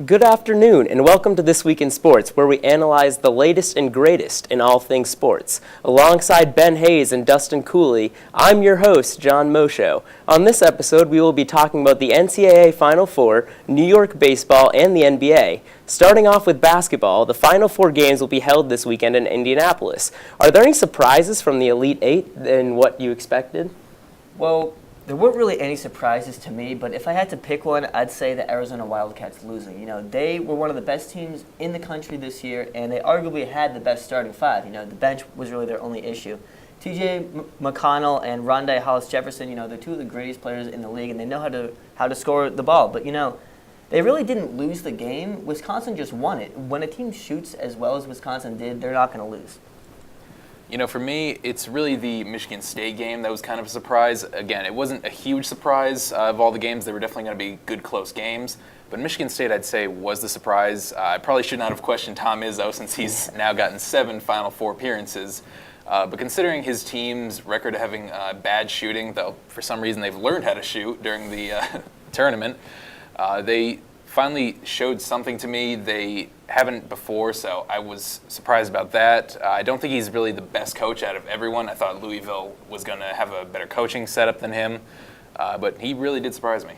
Good afternoon, and welcome to This Week in Sports, where we analyze the latest and greatest in all things sports. Alongside Ben Hayes and Dustin Cooley, I'm your host, John Mosho. On this episode, we will be talking about the NCAA Final Four, New York baseball, and the NBA. Starting off with basketball, the Final Four games will be held this weekend in Indianapolis. Are there any surprises from the Elite Eight than what you expected? Well, there weren't really any surprises to me, but if I had to pick one, I'd say the Arizona Wildcats losing. They were one of the best teams in the country this year, and they arguably had the best starting five. The bench was really their only issue. T.J. McConnell and Rondé Hollis-Jefferson, they're two of the greatest players in the league, and they know how to score the ball. But, they really didn't lose the game. Wisconsin just won it. When a team shoots as well as Wisconsin did, they're not going to lose. For me, it's really the Michigan State game that was kind of a surprise. Again, it wasn't a huge surprise of all the games. They were definitely going to be good, close games. But Michigan State, I'd say, was the surprise. I probably should not have questioned Tom Izzo since he's now gotten 7 Final Four appearances. But considering his team's record of having bad shooting, though for some reason they've learned how to shoot during the tournament, they finally showed something to me they haven't before, so I was surprised about that. I don't think he's really the best coach out of everyone. I thought Louisville was going to have a better coaching setup than him, but he really did surprise me.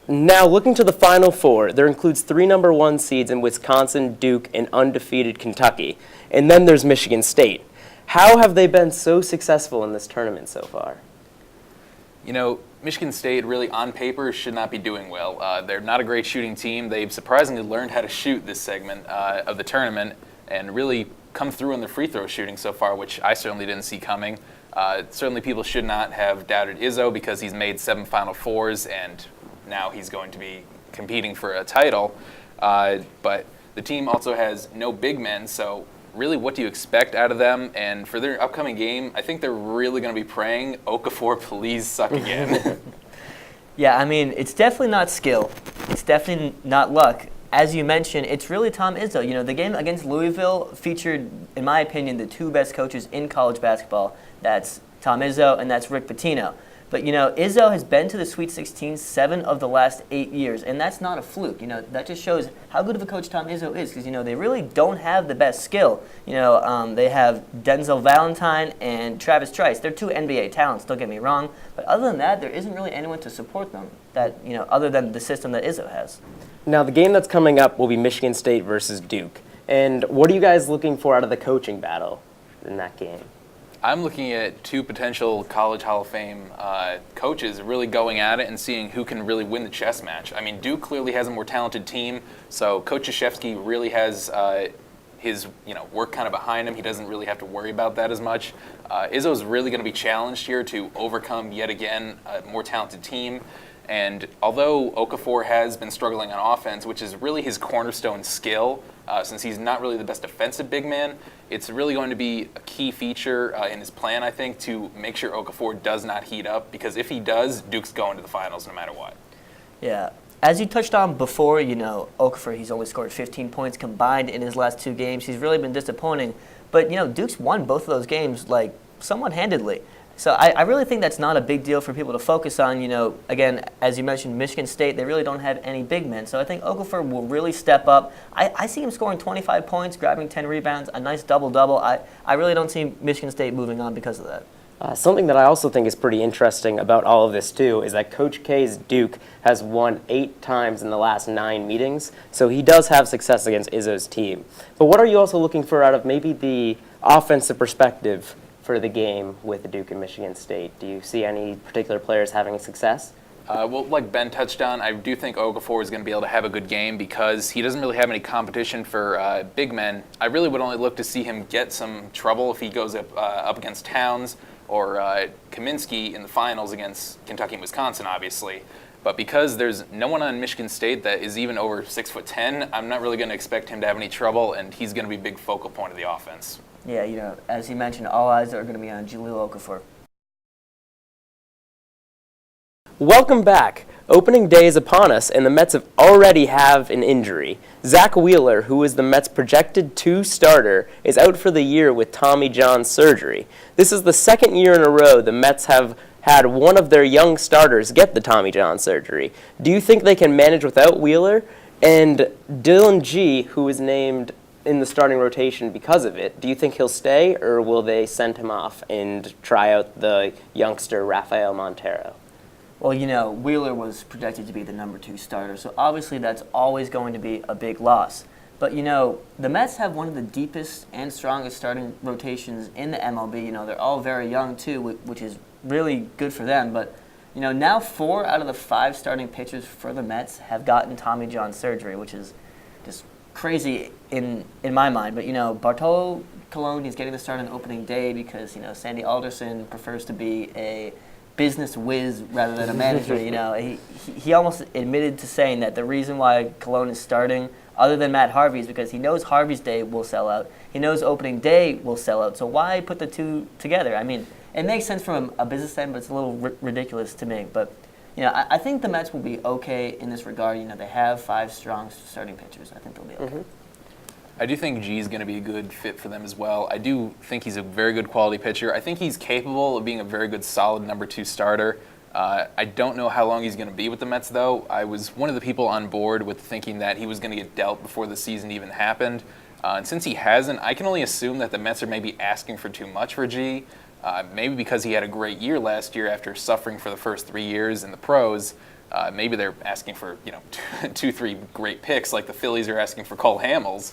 Now, looking to the Final Four, there includes 3 number 1 seeds in Wisconsin, Duke, and undefeated Kentucky. And then there's Michigan State. How have they been so successful in this tournament so far? Michigan State really, on paper, should not be doing well. They're not a great shooting team. They've surprisingly learned how to shoot this segment of the tournament and really come through on their free throw shooting so far, which I certainly didn't see coming. Certainly people should not have doubted Izzo because he's made 7 Final Fours and now he's going to be competing for a title. But the team also has no big men, so really, what do you expect out of them? And for their upcoming game, I think they're really going to be praying, Okafor, please suck again. Yeah, it's definitely not skill. It's definitely not luck. As you mentioned, it's really Tom Izzo. The game against Louisville featured, in my opinion, the 2 best coaches in college basketball. That's Tom Izzo and that's Rick Pitino. But, Izzo has been to the Sweet 16 7 of the last 8 years, and that's not a fluke. That just shows how good of a coach Tom Izzo is because, they really don't have the best skill. They have Denzel Valentine and Travis Trice. They're 2 NBA talents, don't get me wrong. But other than that, there isn't really anyone to support them that, other than the system that Izzo has. Now, the game that's coming up will be Michigan State versus Duke. And what are you guys looking for out of the coaching battle in that game? I'm looking at 2 potential college Hall of Fame coaches really going at it and seeing who can really win the chess match. Duke clearly has a more talented team, so Coach Krzyzewski really has his work kind of behind him. He doesn't really have to worry about that as much. Izzo's really going to be challenged here to overcome yet again a more talented team. And although Okafor has been struggling on offense, which is really his cornerstone skill, since he's not really the best defensive big man, it's really going to be a key feature in his plan, I think, to make sure Okafor does not heat up. Because if he does, Duke's going to the finals no matter what. Yeah. As you touched on before, Okafor, he's only scored 15 points combined in his last 2 games. He's really been disappointing. But, Duke's won both of those games, somewhat handedly. So I really think that's not a big deal for people to focus on. Again, as you mentioned, Michigan State, they really don't have any big men. So I think Okafor will really step up. I see him scoring 25 points, grabbing 10 rebounds, a nice double-double. I really don't see Michigan State moving on because of that. Something that I also think is pretty interesting about all of this, too, is that Coach K's Duke has won 8 times in the last 9 meetings. So he does have success against Izzo's team. But what are you also looking for out of maybe the offensive perspective for the game with Duke and Michigan State? Do you see any particular players having success? Well, like Ben touched on, I do think Okafor is going to be able to have a good game because he doesn't really have any competition for big men. I really would only look to see him get some trouble if he goes up against Towns or Kaminsky in the finals against Kentucky and Wisconsin, obviously. But because there's no one on Michigan State that is even over 6'10", I'm not really going to expect him to have any trouble, and he's going to be a big focal point of the offense. Yeah, as you mentioned, all eyes are going to be on Jahlil Okafor. Welcome back. Opening day is upon us, and the Mets already have an injury. Zach Wheeler, who is the Mets' projected 2 starter, is out for the year with Tommy John surgery. This is the 2nd year in a row the Mets have had one of their young starters get the Tommy John surgery. Do you think they can manage without Wheeler? And Dylan G, who was named in the starting rotation because of it, do you think he'll stay, or will they send him off and try out the youngster Rafael Montero? Well, Wheeler was projected to be the number 2 starter, so obviously that's always going to be a big loss. But, the Mets have one of the deepest and strongest starting rotations in the MLB. They're all very young, too, which is really good for them. But, now 4 out of the 5 starting pitchers for the Mets have gotten Tommy John surgery, which is just crazy in my mind. But, Bartolo Colon, he's getting the start on opening day because, Sandy Alderson prefers to be a business whiz rather than a manager. He almost admitted to saying that the reason why Colon is starting, other than Matt Harvey, is because he knows Harvey's day will sell out. He knows opening day will sell out. So why put the two together? I mean, it makes sense from a business end, but it's a little ridiculous to me. But I think the Mets will be okay in this regard. They have 5 strong starting pitchers. I think they'll be okay. I do think G's going to be a good fit for them as well. I do think he's a very good quality pitcher. I think he's capable of being a very good, solid number 2 starter. I don't know how long he's going to be with the Mets, though. I was one of the people on board with thinking that he was going to get dealt before the season even happened. And since he hasn't, I can only assume that the Mets are maybe asking for too much for G. Maybe because he had a great year last year after suffering for the first 3 years in the pros. Maybe they're asking for 2-3 great picks like the Phillies are asking for Cole Hamels.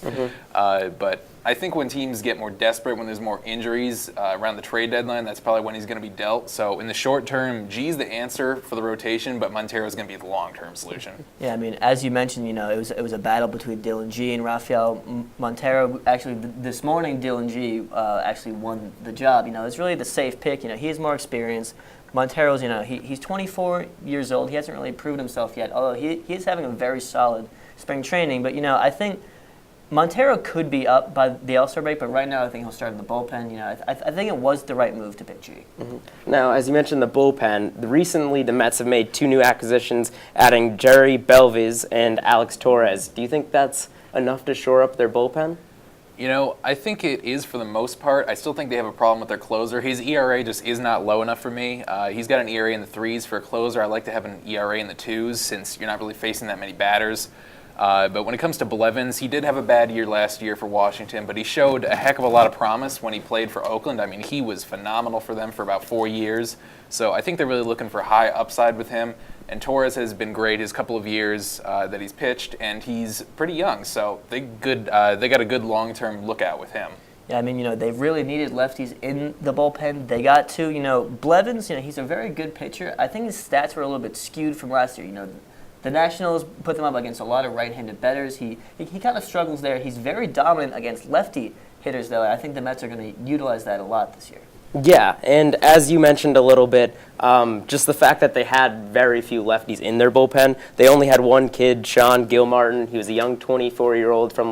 But I think when teams get more desperate, when there's more injuries around the trade deadline, that's probably when he's going to be dealt. So in the short term, G's the answer for the rotation, but Montero is going to be the long-term solution. Yeah, I mean, as you mentioned, it was a battle between Dylan G and Rafael Montero. Actually, this morning, Dylan G actually won the job. It's really the safe pick. He has more experience. Montero's, he's 24 years old. He hasn't really proven himself yet, although he is having a very solid spring training. But, I think Montero could be up by the All-Star break, but right now I think he'll start in the bullpen. I think it was the right move to pick G. Now, as you mentioned, the bullpen, recently the Mets have made 2 new acquisitions, adding Jerry Belvis and Alex Torres. Do you think that's enough to shore up their bullpen? I think it is for the most part. I still think they have a problem with their closer. His ERA just is not low enough for me. He's got an ERA in the 3s for a closer. I like to have an ERA in the 2s since you're not really facing that many batters. But when it comes to Blevins, he did have a bad year last year for Washington, but he showed a heck of a lot of promise when he played for Oakland. I mean, he was phenomenal for them for about 4 years. So I think they're really looking for high upside with him. And Torres has been great his couple of years that he's pitched, and he's pretty young. So they got a good long-term lookout with him. Yeah, I mean, they've really needed lefties in the bullpen. They got 2. Blevins, he's a very good pitcher. I think his stats were a little bit skewed from last year. The Nationals put them up against a lot of right-handed batters. He kind of struggles there. He's very dominant against lefty hitters, though. I think the Mets are going to utilize that a lot this year. Yeah, and as you mentioned a little bit, just the fact that they had very few lefties in their bullpen. They only had one kid, Sean Gilmartin. He was a young 24-year-old from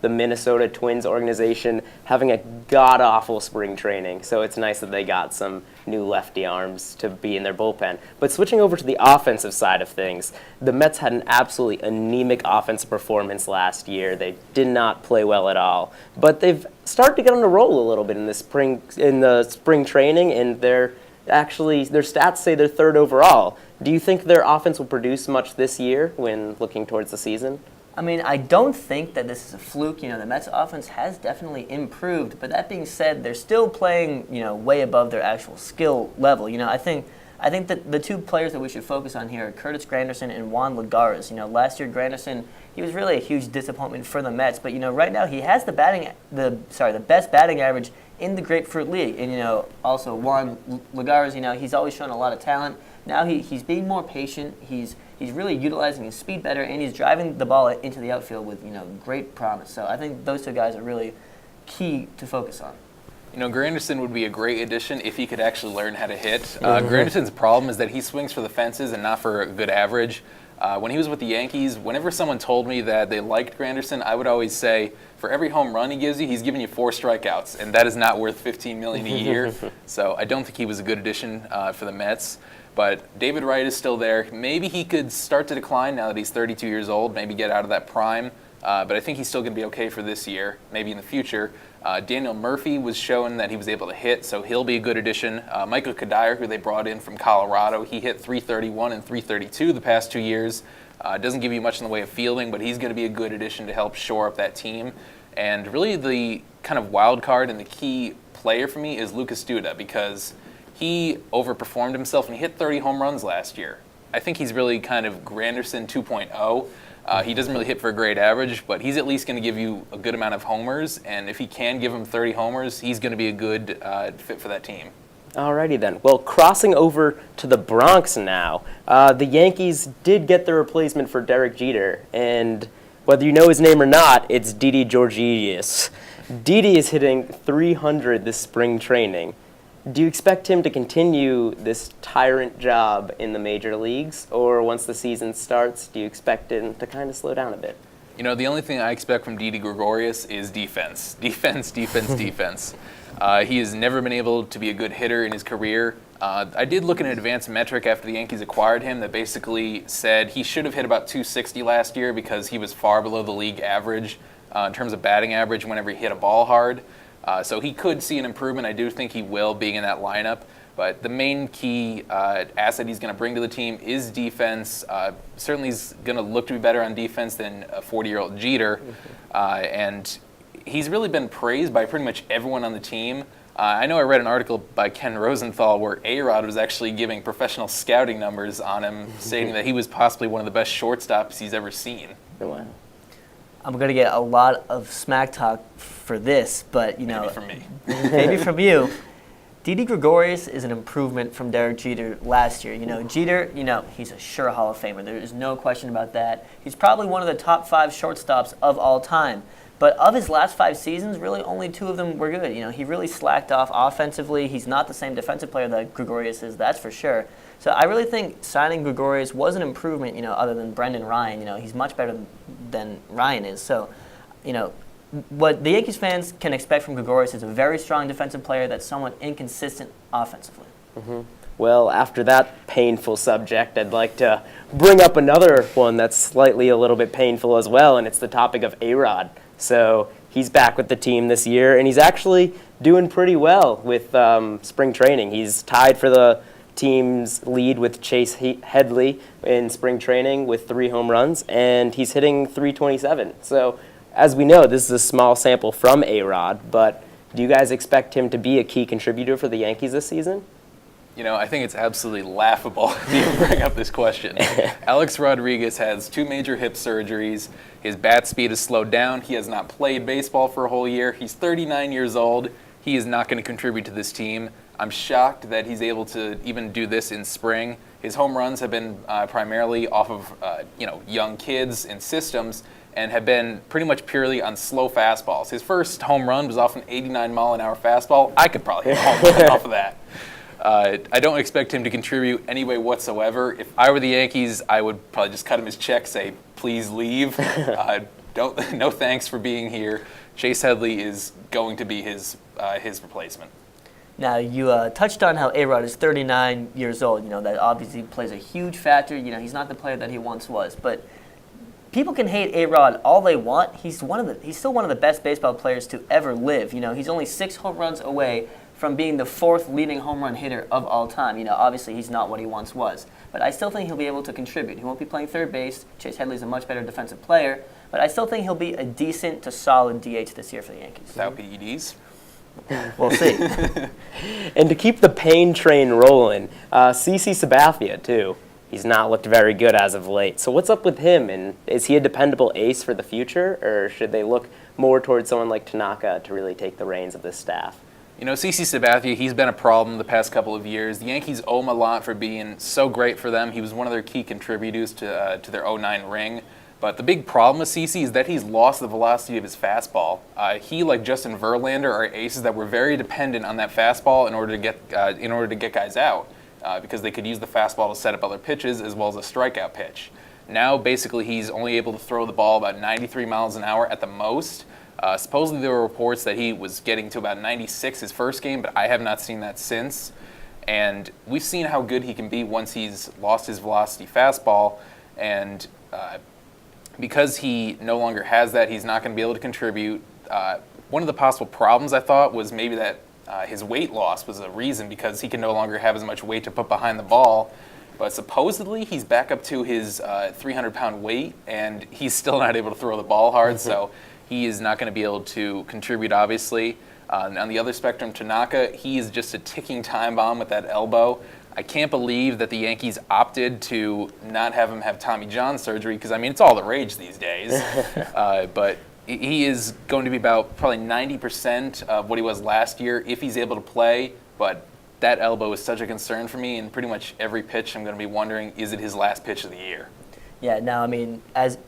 the Minnesota Twins organization, having a god-awful spring training. So it's nice that they got some new lefty arms to be in their bullpen. But switching over to the offensive side of things, the Mets had an absolutely anemic offensive performance last year. They did not play well at all. But they've started to get on a roll a little bit in the spring training, and their stats say they're 3rd overall. Do you think their offense will produce much this year when looking towards the season? I mean, I don't think that this is a fluke. The Mets offense has definitely improved, but that being said, they're still playing, way above their actual skill level. I think that the 2 players that we should focus on here are Curtis Granderson and Juan Lagares. Last year Granderson, he was really a huge disappointment for the Mets, but right now he has the best batting average in the Grapefruit League, and also Juan Lagares, he's always shown a lot of talent. Now he's being more patient. He's really utilizing his speed better, and he's driving the ball into the outfield with great promise. So I think those 2 guys are really key to focus on. Granderson would be a great addition if he could actually learn how to hit. Granderson's problem is that he swings for the fences and not for a good average. When he was with the Yankees, whenever someone told me that they liked Granderson, I would always say, for every home run he gives you, he's giving you 4 strikeouts, and that is not worth $15 million a year. So I don't think he was a good addition for the Mets. But David Wright is still there. Maybe he could start to decline now that he's 32 years old, maybe get out of that prime. but I think he's still going to be okay for this year, maybe in the future. Daniel Murphy was showing that he was able to hit, so he'll be a good addition. Michael Kadire, who they brought in from Colorado, he hit .331 and .332 the past 2 years. Doesn't give you much in the way of fielding, but he's going to be a good addition to help shore up that team. And really the kind of wild card and the key player for me is Lucas Duda, because he overperformed himself and he hit 30 home runs last year. I think he's really kind of Granderson 2.0. He doesn't really hit for a great average, but he's at least going to give you a good amount of homers, and if he can give him 30 homers, he's going to be a good fit for that team. Alrighty then. Well, crossing over to the Bronx now, the Yankees did get the replacement for Derek Jeter, and whether you know his name or not, it's Didi Gregorius. Didi is hitting .300 this spring training. Do you expect him to continue this tyrant job in the major leagues, or once the season starts, do you expect him to kind of slow down a bit? You know, the only thing I expect from Didi Gregorius is defense. Defense. He has never been able to be a good hitter in his career. I did look at an advanced metric after the Yankees acquired him that basically said he should have hit about .260 last year because he was far below the league average in terms of batting average whenever he hit a ball hard. So he could see an improvement. I do think he will, being in that lineup. But the main key asset he's going to bring to the team is defense. Certainly he's going to look to be better on defense than a 40-year-old Jeter. And he's really been praised by pretty much everyone on the team. I know I read an article by Ken Rosenthal where A-Rod was actually giving professional scouting numbers on him, stating that he was possibly one of the best shortstops he's ever seen. Wow. I'm going to get a lot of smack talk for this, but, you know. Maybe from me. Maybe from you. Didi Gregorius is an improvement from Derek Jeter last year. You know, Jeter, he's a sure Hall of Famer. There is no question about that. He's probably one of the top 5 shortstops of all time. But of his last 5 seasons, really only 2 of them were good. You know, he really slacked off offensively. He's not the same defensive player that Gregorius is, that's for sure. So I really think signing Gregorius was an improvement, other than Brendan Ryan. He's much better than Ryan is. So, what the Yankees fans can expect from Gregorius is a very strong defensive player that's somewhat inconsistent offensively. Mm-hmm. Well, after that painful subject, I'd like to bring up another one that's slightly a little bit painful as well, and it's the topic of A-Rod. So he's back with the team this year, and he's actually doing pretty well with spring training. He's tied for the team's lead with Chase Headley in spring training with 3 home runs, and he's hitting .327. So as we know, this is a small sample from A-Rod, but do you guys expect him to be a key contributor for the Yankees this season? I think it's absolutely laughable to even bring up this question. Alex Rodriguez has 2 major hip surgeries. His bat speed has slowed down. He has not played baseball for a whole year. He's 39 years old. He is not going to contribute to this team. I'm shocked that he's able to even do this in spring. His home runs have been primarily off of young kids and systems, and have been pretty much purely on slow fastballs. His first home run was off an 89-mile-an-hour fastball. I could probably hit a home run off of that. I don't expect him to contribute any way whatsoever. If I were the Yankees, I would probably just cut him his check, say, please leave. No thanks for being here. Chase Headley is going to be his replacement. Now, you touched on how A-Rod is 39 years old. That obviously plays a huge factor. He's not the player that he once was. But people can hate A-Rod all they want. He's still one of the best baseball players to ever live. He's only 6 home runs away from being the 4th leading home run hitter of all time. Obviously he's not what he once was. But I still think he'll be able to contribute. He won't be playing third base. Chase Headley's a much better defensive player. But I still think he'll be a decent to solid DH this year for the Yankees. Without PEDs? We'll see. And to keep the pain train rolling, CC Sabathia, too. He's not looked very good as of late. So what's up with him? And is he a dependable ace for the future? Or should they look more towards someone like Tanaka to really take the reins of this staff? CC Sabathia, he's been a problem the past couple of years. The Yankees owe him a lot for being so great for them. He was one of their key contributors to their 09 ring. But the big problem with CC is that he's lost the velocity of his fastball. He, like Justin Verlander, are aces that were very dependent on that fastball in order to get guys out, because they could use the fastball to set up other pitches as well as a strikeout pitch. Now, basically, he's only able to throw the ball about 93 miles an hour at the most. Supposedly there were reports that he was getting to about 96 his first game, but I have not seen that since. And we've seen how good he can be once he's lost his velocity fastball. And because he no longer has that, he's not going to be able to contribute. One of the possible problems I thought was maybe that his weight loss was a reason, because he can no longer have as much weight to put behind the ball. But supposedly he's back up to his 300-pound weight, and he's still not able to throw the ball hard, so he is not going to be able to contribute, obviously. On the other spectrum, Tanaka, he is just a ticking time bomb with that elbow. I can't believe that the Yankees opted to not have him have Tommy John surgery, because, I mean, it's all the rage these days. But he is going to be about probably 90% of what he was last year if he's able to play. But that elbow is such a concern for me, and pretty much every pitch I'm going to be wondering, is it his last pitch of the year? Yeah, no, I mean, as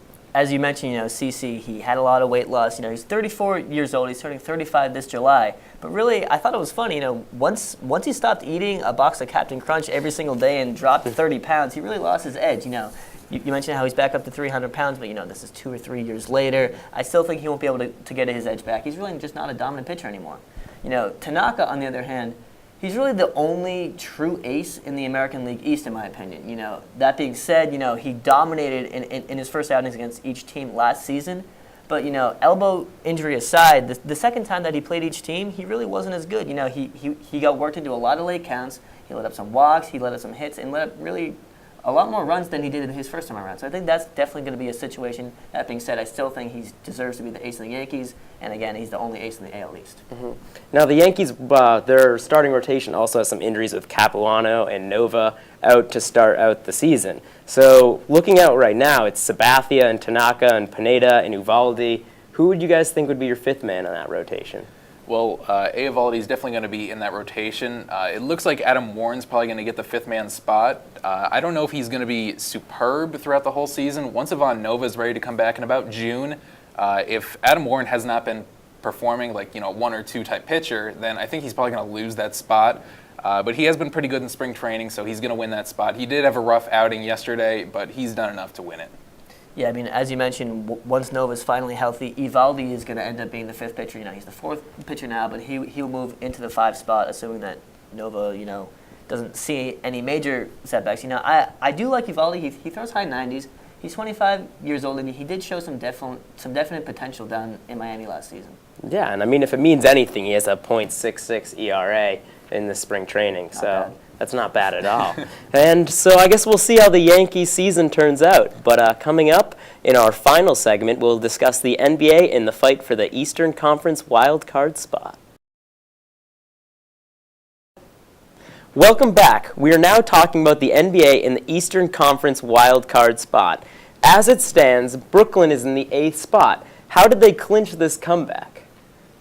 you mentioned, CC, he had a lot of weight loss. He's 34 years old. He's turning 35 this July. But really, I thought it was funny. Once he stopped eating a box of Captain Crunch every single day and dropped 30 pounds, he really lost his edge. You mentioned how he's back up to 300 pounds, but this is 2 or 3 years later. I still think he won't be able to get his edge back. He's really just not a dominant pitcher anymore. Tanaka, on the other hand, he's really the only true ace in the American League East, in my opinion. That being said, he dominated in his first outings against each team last season. But, elbow injury aside, the second time that he played each team, he really wasn't as good. He got worked into a lot of late counts. He let up some walks, he let up some hits, and let up really a lot more runs than he did in his first time around. So I think that's definitely going to be a situation. That being said, I still think he deserves to be the ace of the Yankees. And again, he's the only ace in the AL East. Mm-hmm. Now the Yankees, their starting rotation also has some injuries with Capuano and Nova out to start out the season. So looking out right now, it's Sabathia and Tanaka and Pineda and Uvalde. Who would you guys think would be your fifth man on that rotation? Well, Eovaldi is definitely going to be in that rotation. It looks like Adam Warren's probably going to get the fifth man spot. I don't know if he's going to be superb throughout the whole season. Once Ivan Nova is ready to come back in about June, if Adam Warren has not been performing like 1 or 2 type pitcher, then I think he's probably going to lose that spot. But he has been pretty good in spring training, so he's going to win that spot. He did have a rough outing yesterday, but he's done enough to win it. Yeah, I mean, as you mentioned, once Nova's finally healthy, Eovaldi is going to end up being the fifth pitcher. He's the fourth pitcher now, but he'll move into the 5 spot, assuming that Nova, doesn't see any major setbacks. I do like Eovaldi. He throws high 90s. He's 25 years old, and he did show some definite potential down in Miami last season. Yeah, and I mean, if it means anything, he has a .66 ERA in the spring training, so that's not bad at all. And so I guess we'll see how the Yankees season turns out. But coming up in our final segment, we'll discuss the NBA in the fight for the Eastern Conference wild card spot. Welcome back. We are now talking about the NBA in the Eastern Conference wild card spot. As it stands, Brooklyn is in the 8th spot. How did they clinch this comeback?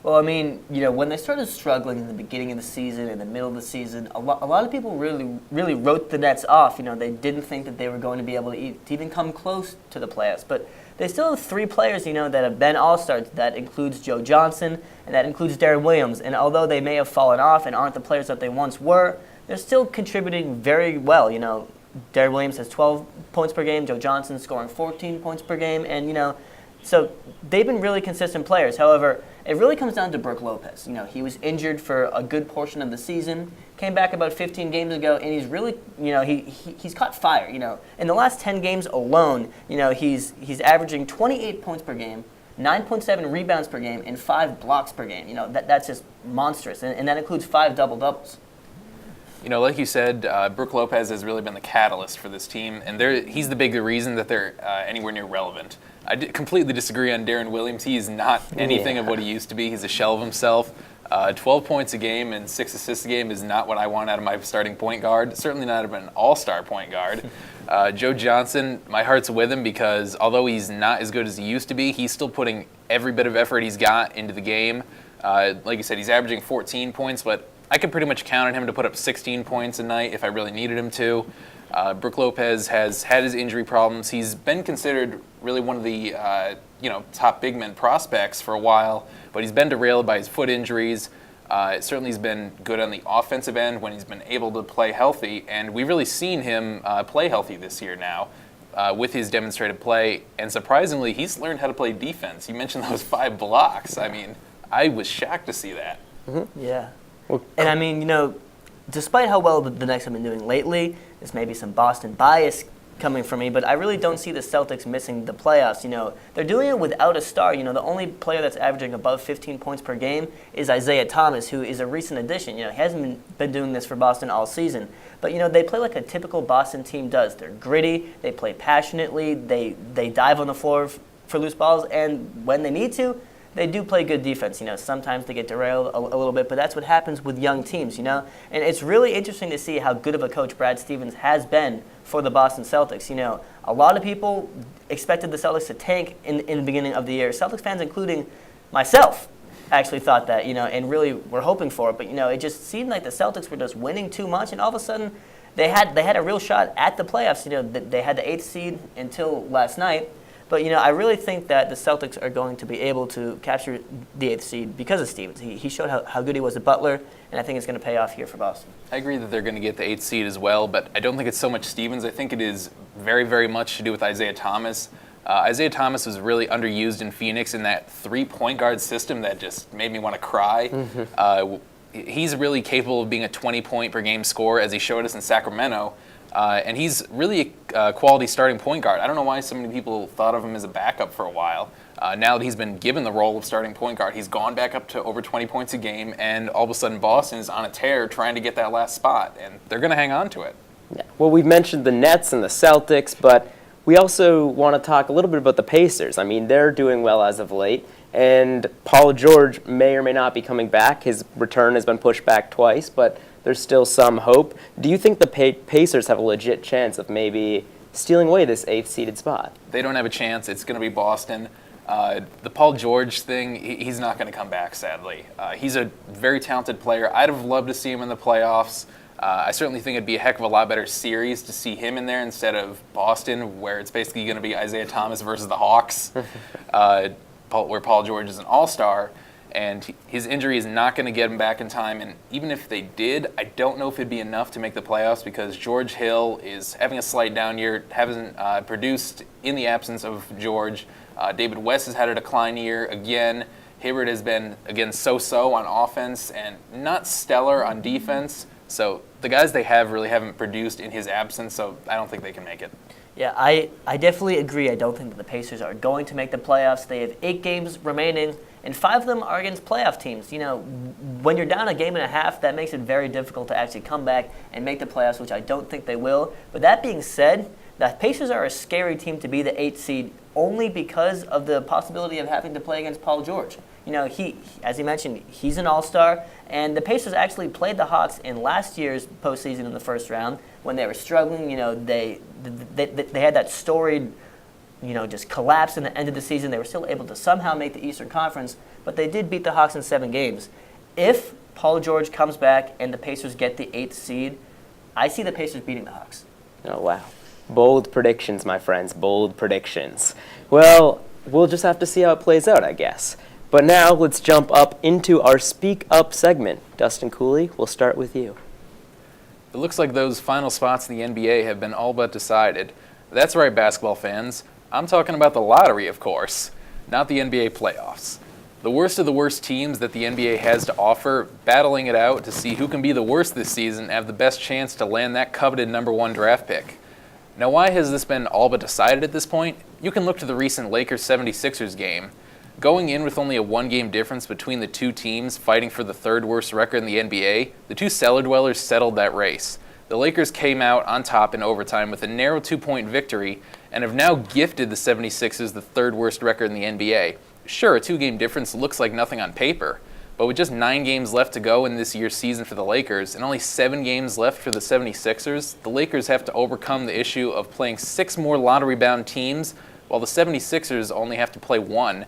Well, I mean, when they started struggling in the beginning of the season, in the middle of the season, a lot of people really wrote the Nets off. They didn't think that they were going to be able to even come close to the playoffs. But they still have 3 players, that have been All-Stars. That includes Joe Johnson, and that includes Darren Williams. And although they may have fallen off and aren't the players that they once were, they're still contributing very well. Darren Williams has 12 points per game. Joe Johnson scoring 14 points per game. And, so they've been really consistent players. However, it really comes down to Brook Lopez. He was injured for a good portion of the season, came back about 15 games ago, and he's really, he's caught fire. In the last 10 games alone, he's averaging 28 points per game, 9.7 rebounds per game, and 5 blocks per game. That's just monstrous, and that includes 5 double-doubles. Like you said, Brook Lopez has really been the catalyst for this team, and he's the bigger reason that they're anywhere near relevant. I completely disagree on Darren Williams. He is not anything of what he used to be. He's a shell of himself. 12 points a game and 6 assists a game is not what I want out of my starting point guard. Certainly not out of an all-star point guard. Joe Johnson, my heart's with him because although he's not as good as he used to be, he's still putting every bit of effort he's got into the game. Like you said, he's averaging 14 points, but I could pretty much count on him to put up 16 points a night if I really needed him to. Brook Lopez has had his injury problems. He's been considered really one of the top big men prospects for a while, but he's been derailed by his foot injuries. Certainly he's been good on the offensive end when he's been able to play healthy, and we've really seen him play healthy this year now with his demonstrated play, and surprisingly, he's learned how to play defense. You mentioned those 5 blocks. I mean, I was shocked to see that. Mm-hmm. Yeah. And I mean, despite how well the Knicks have been doing lately, there's maybe some Boston bias coming from me, but I really don't see the Celtics missing the playoffs. They're doing it without a star. The only player that's averaging above 15 points per game is Isaiah Thomas, who is a recent addition. He hasn't been doing this for Boston all season. But, they play like a typical Boston team does. They're gritty, they play passionately, they dive on the floor for loose balls, and when they need to, they do play good defense. Sometimes they get derailed a little bit, but that's what happens with young teams, And it's really interesting to see how good of a coach Brad Stevens has been for the Boston Celtics. A lot of people expected the Celtics to tank in the beginning of the year. Celtics fans, including myself, actually thought that, and really were hoping for it. But, it just seemed like the Celtics were just winning too much, and all of a sudden they had a real shot at the playoffs. They had the 8th seed until last night. But, I really think that the Celtics are going to be able to capture the 8th seed because of Stevens. He showed how good he was at Butler, and I think it's going to pay off here for Boston. I agree that they're going to get the 8th seed as well, but I don't think it's so much Stevens. I think it is very, very much to do with Isaiah Thomas. Isaiah Thomas was really underused in Phoenix in that 3-point guard system that just made me want to cry. He's really capable of being a 20-point per game scorer, as he showed us in Sacramento. And he's really a quality starting point guard. I don't know why so many people thought of him as a backup for a while. Now that he's been given the role of starting point guard, he's gone back up to over 20 points a game, and all of a sudden Boston is on a tear trying to get that last spot, and they're going to hang on to it. Yeah. Well, we've mentioned the Nets and the Celtics, but we also want to talk a little bit about the Pacers. I mean, they're doing well as of late, and Paul George may or may not be coming back. His return has been pushed back twice, but there's still some hope. Do you think the Pacers have a legit chance of maybe stealing away this 8th seeded spot? They don't have a chance. It's going to be Boston. The Paul George thing, he's not going to come back, sadly. He's a very talented player. I'd have loved to see him in the playoffs. I certainly think it'd be a heck of a lot better series to see him in there instead of Boston, where it's basically going to be Isaiah Thomas versus the Hawks, where Paul George is an all-star. And his injury is not going to get him back in time. And even if they did, I don't know if it'd be enough to make the playoffs because George Hill is having a slight down year, hasn't produced in the absence of George. David West has had a decline year again. Hibbert has been, again, so-so on offense and not stellar on defense. So the guys they have really haven't produced in his absence, so I don't think they can make it. Yeah, I definitely agree. I don't think that the Pacers are going to make the playoffs. They have 8 games remaining, and 5 of them are against playoff teams. When you're down a game and a half, that makes it very difficult to actually come back and make the playoffs, which I don't think they will. But that being said, the Pacers are a scary team to be the 8th seed only because of the possibility of having to play against Paul George. He, as he mentioned, he's an all-star, and the Pacers actually played the Hawks in last year's postseason in the first round when they were struggling. They had that storied, just collapse in the end of the season. They were still able to somehow make the Eastern Conference, but they did beat the Hawks in 7 games. If Paul George comes back and the Pacers get the 8th seed, I see the Pacers beating the Hawks. Oh, wow. Bold predictions, my friends, bold predictions. Well, we'll just have to see how it plays out, I guess. But now let's jump up into our Speak Up segment. Dustin Cooley, we'll start with you. It looks like those final spots in the NBA have been all but decided. That's right, basketball fans. I'm talking about the lottery, of course, not the NBA playoffs. The worst of the worst teams that the NBA has to offer, battling it out to see who can be the worst this season and have the best chance to land that coveted number 1 draft pick. Now, why has this been all but decided at this point? You can look to the recent Lakers-76ers game. Going in with only a 1-game difference between the two teams fighting for the 3rd worst record in the NBA, the two cellar dwellers settled that race. The Lakers came out on top in overtime with a narrow 2-point victory and have now gifted the 76ers the 3rd worst record in the NBA. Sure, a 2-game difference looks like nothing on paper, but with just 9 games left to go in this year's season for the Lakers and only 7 games left for the 76ers, the Lakers have to overcome the issue of playing 6 more lottery-bound teams while the 76ers only have to play 1.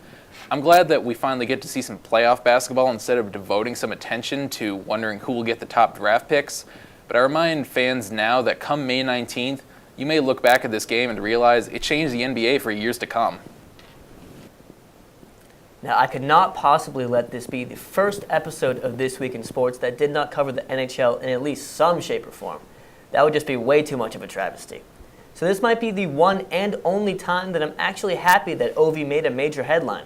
I'm glad that we finally get to see some playoff basketball instead of devoting some attention to wondering who will get the top draft picks. But I remind fans now that come May 19th, you may look back at this game and realize it changed the NBA for years to come. Now, I could not possibly let this be the first episode of This Week in Sports that did not cover the NHL in at least some shape or form. That would just be way too much of a travesty. So this might be the one and only time that I'm actually happy that Ovi made a major headline.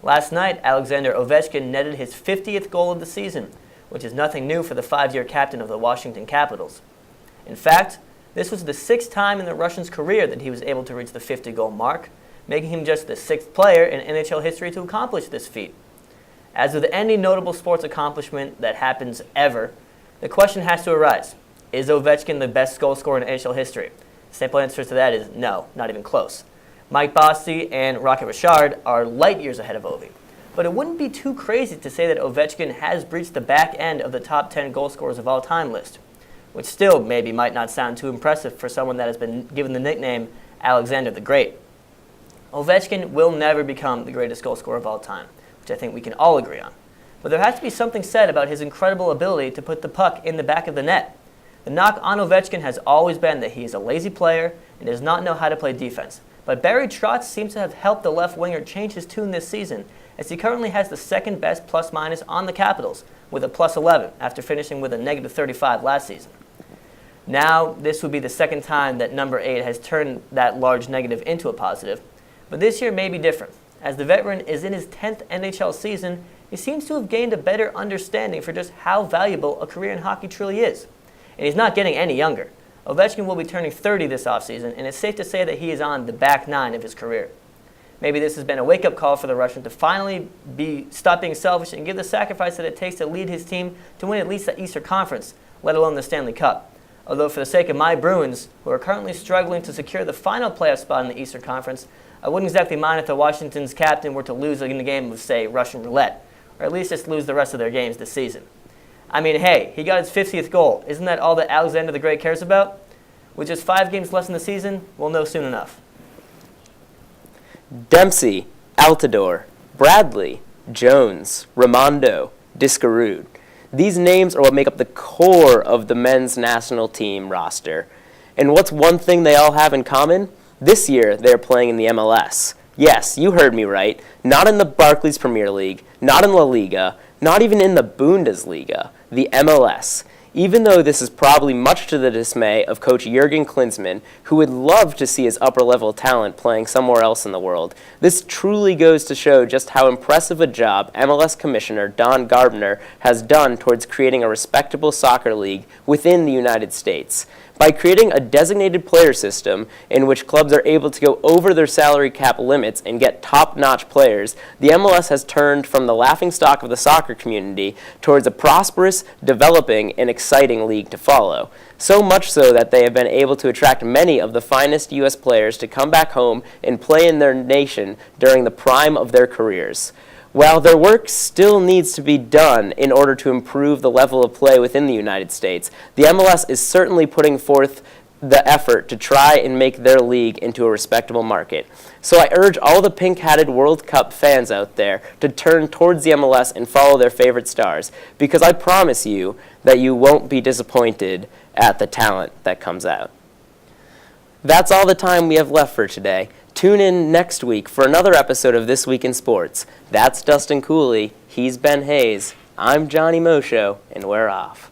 Last night, Alexander Ovechkin netted his 50th goal of the season, which is nothing new for the 5-year captain of the Washington Capitals. In fact, This was the 6th time in the Russian's career that he was able to reach the 50-goal mark, making him just the 6th player in NHL history to accomplish this feat. As with any notable sports accomplishment that happens ever, the question has to arise. Is Ovechkin the best goal scorer in NHL history? The simple answer to that is no, not even close. Mike Bossy and Rocket Richard are light years ahead of Ovi. But it wouldn't be too crazy to say that Ovechkin has breached the back end of the top 10 goal scorers of all time list, which still maybe might not sound too impressive for someone that has been given the nickname Alexander the Great. Ovechkin will never become the greatest goal scorer of all time, which I think we can all agree on. But there has to be something said about his incredible ability to put the puck in the back of the net. The knock on Ovechkin has always been that he is a lazy player and does not know how to play defense. But Barry Trotz seems to have helped the left winger change his tune this season, as he currently has the second best plus-minus on the Capitals, with a plus 11 after finishing with a negative 35 last season. Now, this would be the second time that number 8 has turned that large negative into a positive, but this year may be different. As the veteran is in his 10th NHL season, he seems to have gained a better understanding for just how valuable a career in hockey truly is. And he's not getting any younger. Ovechkin will be turning 30 this offseason, and it's safe to say that he is on the back nine of his career. Maybe this has been a wake-up call for the Russian to finally stop being selfish and give the sacrifice that it takes to lead his team to win at least the Eastern Conference, let alone the Stanley Cup. Although for the sake of my Bruins, who are currently struggling to secure the final playoff spot in the Eastern Conference, I wouldn't exactly mind if the Washington's captain were to lose in a game of, say, Russian roulette, or at least just lose the rest of their games this season. I mean, hey, he got his 50th goal. Isn't that all that Alexander the Great cares about? With just 5 games left in the season, we'll know soon enough. Dempsey, Altidore, Bradley, Jones, Raimondo, Discarud. These names are what make up the core of the men's national team roster. And what's one thing they all have in common? This year, they're playing in the MLS. Yes, you heard me right. Not in the Barclays Premier League, not in La Liga, not even in the Bundesliga, the MLS. Even though this is probably much to the dismay of coach Jurgen Klinsmann, who would love to see his upper-level talent playing somewhere else in the world, this truly goes to show just how impressive a job MLS Commissioner Don Gardner has done towards creating a respectable soccer league within the United States. By creating a designated player system in which clubs are able to go over their salary cap limits and get top-notch players, the MLS has turned from the laughingstock of the soccer community towards a prosperous, developing, and exciting league to follow. So much so that they have been able to attract many of the finest U.S. players to come back home and play in their nation during the prime of their careers. While their work still needs to be done in order to improve the level of play within the United States, the MLS is certainly putting forth the effort to try and make their league into a respectable market. So I urge all the pink-hatted World Cup fans out there to turn towards the MLS and follow their favorite stars, because I promise you that you won't be disappointed at the talent that comes out. That's all the time we have left for today. Tune in next week for another episode of This Week in Sports. That's Dustin Cooley. He's Ben Hayes. I'm Johnny Mosho, and we're off.